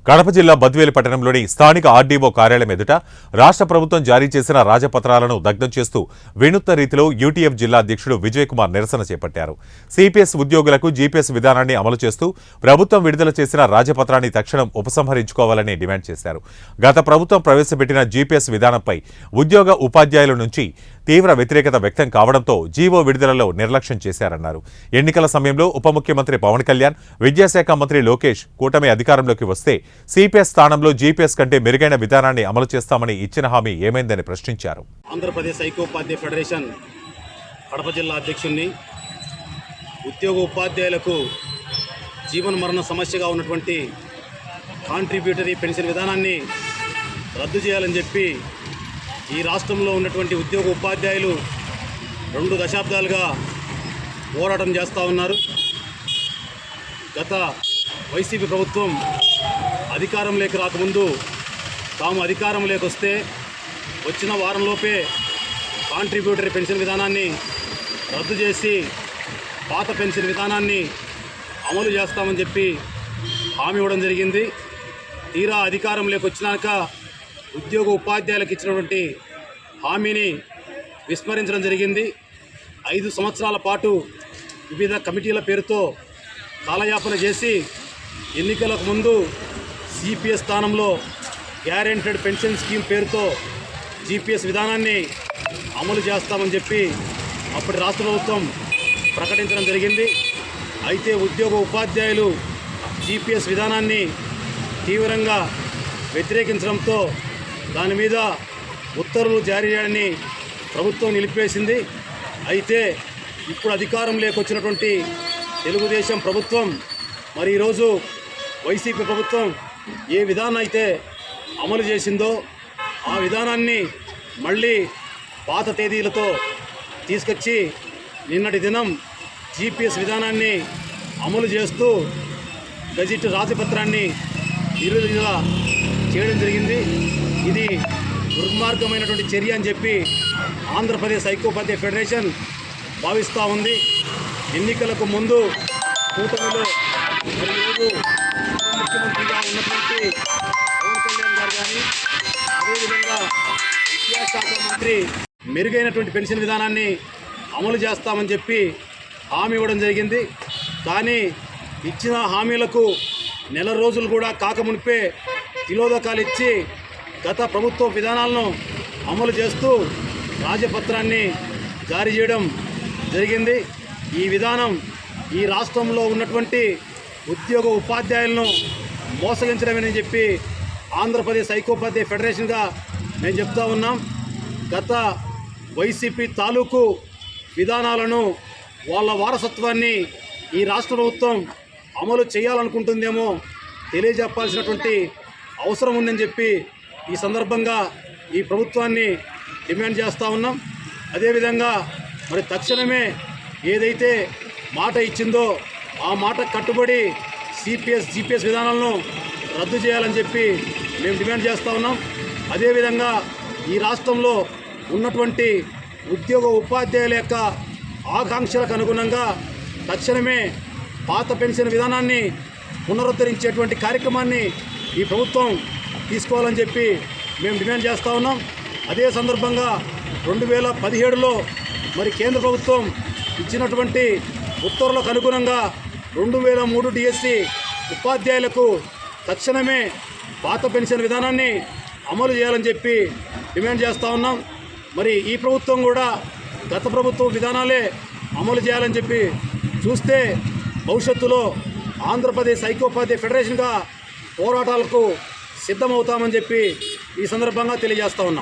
కడప జిల్లా బద్వేలు పట్టణంలోని స్థానిక ఆర్డీఓ కార్యాలయం ఎదుట రాష్ట్ర ప్రభుత్వం జారీ చేసిన రాజపత్రాలను దగ్ధం చేస్తూ వినూత్న రీతిలో యూటీఎఫ్ జిల్లా అధ్యక్షుడు విజయ్ కుమార్ నిరసన చేపట్టారు. సిపిఎస్ ఉద్యోగులకు జీపీఎస్ విధానాన్ని అమలు చేస్తూ ప్రభుత్వం విడుదల చేసిన రాజపత్రాన్ని తక్షణం ఉపసంహరించుకోవాలని డిమాండ్ చేశారు. గత ప్రభుత్వం ప్రవేశపెట్టిన జీపీఎస్ విధానంపై ఉద్యోగ ఉపాధ్యాయుల నుంచి తీవ్ర వ్యతిరేకత వ్యక్తం కావడంతో జీవో విడుదలలో నిర్లక్ష్యం చేశారన్నారు. ఎన్నికల సమయంలో ఉప ముఖ్యమంత్రి పవన్ కళ్యాణ్, విద్యాశాఖ మంత్రి లోకేష్ కూటమి అధికారంలోకి వస్తే సిపిఎస్ స్థానంలో జీపీఎస్ కంటే మెరుగైన విధానాన్ని అమలు చేస్తామని ఇచ్చిన హామీ ఏమైందని ప్రశ్నించారు. ఆంధ్రప్రదేశ్ ఐక్యోపాధ్యాయ ఫెడరేషన్ కడప జిల్లా అధ్యక్షుడిని ఉద్యోగ ఉపాధ్యాయులకు జీవన మరణ సమస్యగా ఉన్నటువంటి కాంట్రిబ్యూటరీ పెన్షన్ విధానాన్ని రద్దు చేయాలని చెప్పి ఈ రాష్ట్రంలో ఉన్నటువంటి ఉద్యోగ ఉపాధ్యాయులు 2 దశాబ్దాలుగా పోరాటం చేస్తూ ఉన్నారు. గత వైసీపీ ప్రభుత్వం అధికారంలోకి రాకముందు తాము అధికారంలోకి వస్తే వచ్చిన వారంలోపే కాంట్రిబ్యూటరీ పెన్షన్ విధానాన్ని రద్దు చేసి పాత పెన్షన్ విధానాన్ని అమలు చేస్తామని చెప్పి హామీ ఇవ్వడం జరిగింది. తీరా అధికారంలోకి వచ్చినాక ఉద్యోగ ఉపాధ్యాయులకు ఇచ్చినటువంటి హామీని విస్మరించడం జరిగింది. 5 సంవత్సరాల పాటు వివిధ కమిటీల పేరుతో కాలయాపన చేసి ఎన్నికలకు ముందు సిపిఎస్ స్థానంలో గ్యారెంటెడ్ పెన్షన్ స్కీమ్ పేరుతో జీపీఎస్ విధానాన్ని అమలు చేస్తామని చెప్పి అప్పటి రాష్ట్ర ప్రభుత్వం ప్రకటించడం జరిగింది. అయితే ఉద్యోగ ఉపాధ్యాయులు జీపీఎస్ విధానాన్ని తీవ్రంగా వ్యతిరేకించడంతో దాని మీద ఉత్తర్వులు జారీ చేయడాన్ని ప్రభుత్వం నిలిపివేసింది. అయితే ఇప్పుడు అధికారంలోకి వచ్చినటువంటి తెలుగుదేశం ప్రభుత్వం మరి ఈరోజు వైసీపీ ప్రభుత్వం ఏ విధానం అయితే అమలు చేసిందో ఆ విధానాన్ని మళ్ళీ పాత తేదీలతో తీసుకొచ్చి నిన్నటి దినం జీపీఎస్ విధానాన్ని అమలు చేస్తూ గజెట్ రాజపత్రాన్ని విడుదల చేయడం జరిగింది. ఇది దుర్మార్గమైనటువంటి చర్య అని చెప్పి ఆంధ్రప్రదేశ్ ఐక్యోపాధ్యాయ ఫెడరేషన్ భావిస్తూ ఉంది. ఎన్నికలకు ముందు కూటమిలో ఈరోజు ముఖ్యమంత్రిగా ఉన్నటువంటి పవన్ కళ్యాణ్ గారు కానీ అదేవిధంగా విద్యాశాఖ మంత్రి మెరుగైనటువంటి పెన్షన్ విధానాన్ని అమలు చేస్తామని చెప్పి హామీ ఇవ్వడం జరిగింది. కానీ ఇచ్చిన హామీలకు నెల రోజులు కూడా కాకమునిపే తిలోదకాలు ఇచ్చి గత ప్రభుత్వ విధానాలను అమలు చేస్తూ రాజపత్రాన్ని జారీ చేయడం జరిగింది. ఈ విధానం ఈ రాష్ట్రంలో ఉన్నటువంటి ఉద్యోగ ఉపాధ్యాయులను మోసగించడమని చెప్పి ఆంధ్రప్రదేశ్ ఐక్యోపాధ్యాయ ఫెడరేషన్గా మేము చెప్తా ఉన్నాం. గత వైసీపీ తాలూకు విధానాలను వాళ్ళ వారసత్వాన్ని ఈ రాష్ట్ర ప్రభుత్వం అమలు చేయాలనుకుంటుందేమో తెలియజెప్పాల్సినటువంటి అవసరం ఉందని చెప్పి ఈ సందర్భంగా ఈ ప్రభుత్వాన్ని డిమాండ్ చేస్తూ ఉన్నాం. అదేవిధంగా మరి తక్షణమే ఏదైతే మాట ఇచ్చిందో ఆ మాట కట్టుబడి సిపిఎస్ జీపీఎస్ విధానాలను రద్దు చేయాలని చెప్పి మేము డిమాండ్ చేస్తూ ఉన్నాం. అదేవిధంగా ఈ రాష్ట్రంలో ఉన్నటువంటి ఉద్యోగ ఉపాధ్యాయుల యొక్క ఆకాంక్షలకు అనుగుణంగా తక్షణమే పాత పెన్షన్ విధానాన్ని పునరుద్ధరించేటువంటి కార్యక్రమాన్ని ఈ ప్రభుత్వం తీసుకోవాలని చెప్పి మేము డిమాండ్ చేస్తూ ఉన్నాం. అదే సందర్భంగా 2017లో మరి కేంద్ర ప్రభుత్వం ఇచ్చినటువంటి ఉత్తర్వులకు అనుగుణంగా 2003 డిఎస్సి ఉపాధ్యాయులకు తక్షణమే పాత పెన్షన్ విధానాన్ని అమలు చేయాలని చెప్పి డిమాండ్ చేస్తూ ఉన్నాం. మరి ఈ ప్రభుత్వం కూడా గత ప్రభుత్వ విధానాలే అమలు చేయాలని చెప్పి చూస్తే భవిష్యత్తులో ఆంధ్రప్రదేశ్ ఐక్యోపాధ్యాయ ఫెడరేషన్గా పోరాటాలకు సిద్ధమవుతామని చెప్పి ఈ సందర్భంగా తెలియజేస్తూ ఉన్నాం.